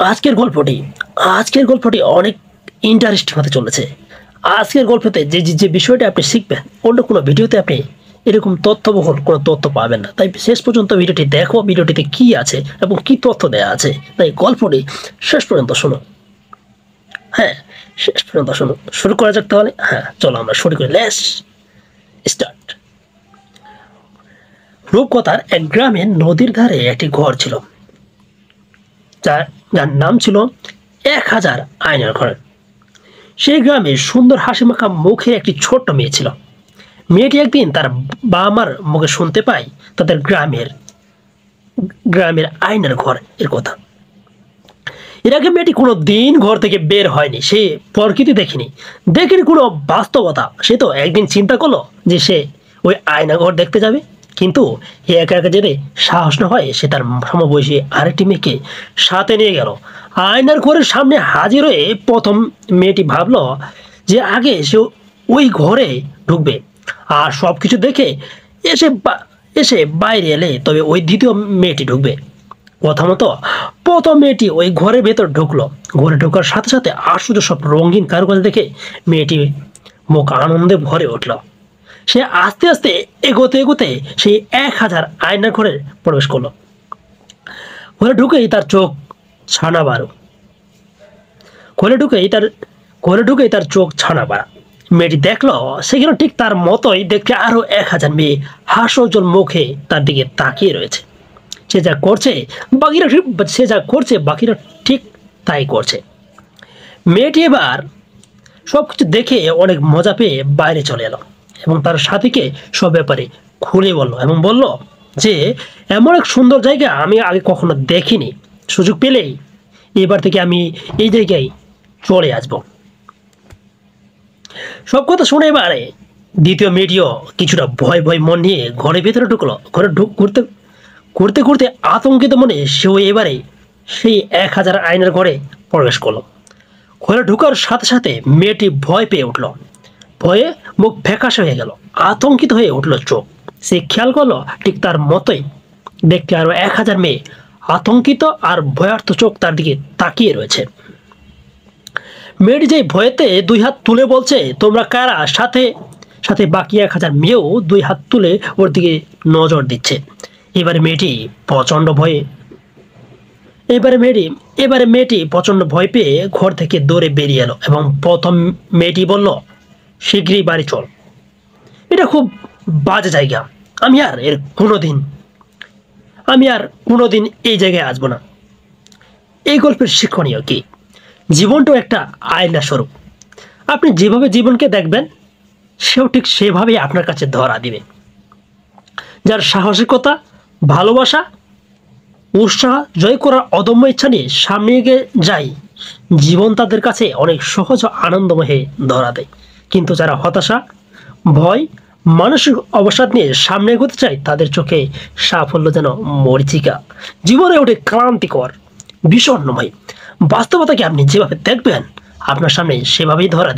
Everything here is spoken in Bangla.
আজকের গল্পটি আজকের গল্পটি অনেক ইন্টারেস্টিং হতে চলেছে। আজকের গল্পতে যে যে যে বিষয়টা আপনি শিখবেন অন্য কোনো ভিডিওতে আপনি এরকম তথ্যবহুল কোনো তথ্য পাবেন না। তাই শেষ পর্যন্ত ভিডিওটি দেখো, ভিডিওটিতে কি আছে এবং কি তথ্য দেওয়া আছে। তাই গল্পটি শেষ পর্যন্ত শোনো। হ্যাঁ, শেষ পর্যন্ত শোনো। শুরু করা যাক তাহলে। হ্যাঁ, চলো আমরা শুরু করি। Let's start. রূপকথার এক গ্রামে নদীর ধারে একটি ঘর ছিল, যার যার নাম ছিল 1000 আয়নার ঘর। সেই গ্রামে সুন্দর হাসিমাখা মুখে একটি ছোট্ট মেয়ে ছিল। মেয়েটি একদিন তার বাবা মার মুখে শুনতে পায় তাদের গ্রামের গ্রামের আয়নার ঘর এর কথা। এর আগে মেয়েটি কোনো দিন ঘর থেকে বের হয়নি, সে প্রকৃতি দেখেনি কোনো বাস্তবতা। সে তো একদিন চিন্তা করলো যে সে ওই আয়না ঘর দেখতে যাবে, কিন্তু একা একা যেতে সাহস না হয় সে তার সমবয়সী আরেকটি মেয়েকে সাথে নিয়ে গেল। আয়নার ঘরের সামনে হাজির হয়ে প্রথম মেয়েটি ভাবলো যে আগে সে ওই ঘরে ঢুকবে আর সব কিছু দেখে এসে এসে বাইরে এলে তবে ওই দ্বিতীয় মেয়েটি ঢুকবে। কথা মতো প্রথম মেয়েটি ওই ঘরের ভেতর ঢুকলো। ঘরে ঢোকার সাথে সাথে আশ্চর্য সব রঙিন কারুকাজ দেখে মেয়েটি মুখ আনন্দে ভরে উঠল। সে আস্তে আস্তে এগোতে এগোতে সেই 1000 আয়নার ঘরে প্রবেশ করলো। ঘরে ঢুকেই তার চোখ ছানা বারো ঘরে ঢুকেই তার চোখ ছানা বাড়া। মেয়েটি দেখলো সেখানে ঠিক তার মতোই দেখতে আরো 1000 মেয়ে হাস্যোজ্জ্বল মুখে তার দিকে তাকিয়ে রয়েছে। সে যা করছে বাকিরা ঠিক তাই করছে। মেয়েটি এবার সবকিছু দেখে অনেক মজা পেয়ে বাইরে চলে এলো এবং তার সাথীকে সব ব্যাপারে খুলে বলল এবং বলল যে এমন এক সুন্দর জায়গা আমি আগে কখনো দেখিনি। সুযোগ পেলেই এবার থেকে আমি এই জায়গায় চলে আসব। সব কথা শুনে এবারে দ্বিতীয় মেয়েটিও কিছুটা ভয় ভয় মন নিয়ে ঘরের ভেতরে ঢুকলো। ঘুরতে ঘুরতে ঘুরতে আতঙ্কিত মনে সেও এবারে সেই 1000 আয়নার ঘরে প্রবেশ করলো। ঘরে ঢোকার সাথে সাথে মেয়েটি ভয় পেয়ে উঠল। ভয়ে মুখ ফ্যাকাশে হয়ে গেল, আতঙ্কিত হয়ে উঠল চোখ। সে খেয়াল করলো ঠিক তার মতোই দেখতে আরো 1000 মেয়ে আতঙ্কিত আর ভয়ার্থ চোখ তার দিকে তাকিয়ে রয়েছে। মেয়েটি যে ভয়েতে 2 হাত তুলে বলছে তোমরা কারা, সাথে সাথে বাকি 1000 মেয়েও 2 হাত তুলে ওর দিকে নজর দিচ্ছে। এবারে মেয়েটি প্রচন্ড ভয় পেয়ে ঘর থেকে দৌড়ে বেরিয়ে এলো এবং প্রথম মেয়েটি বলল শীঘ্রই বাড়ি চল, এটা খুব বাজে জায়গা, আমি আর কোনোদিন এই জায়গায় আসবো না। এই গল্পের শিক্ষণীয় কি? জীবনটাও একটা আয়না স্বরূপ। আপনি যেভাবে জীবনকে দেখবেন সেও ঠিক সেভাবেই আপনার কাছে ধরা দিবে। যার সাহসিকতা, ভালোবাসা, উৎসাহ জয় করার অদম্য ইচ্ছা নিয়ে সামনে এগিয়ে যায়, জীবন তাদের কাছে অনেক সহজ ও আনন্দময় ধরা দেয়। কিন্তু যারা হতাশা, ভয়, মানসিক অবসাদ নিয়ে সামনে এগোতে চায় তাদের চোখে সাফল্য যেন মরীচিকা, জীবনে ওঠে ক্লান্তিকর, বিষণ্ণময়। বাস্তবতাকে আপনি যেভাবে দেখবেন আপনার সামনে সেভাবেই ধরা দেবে।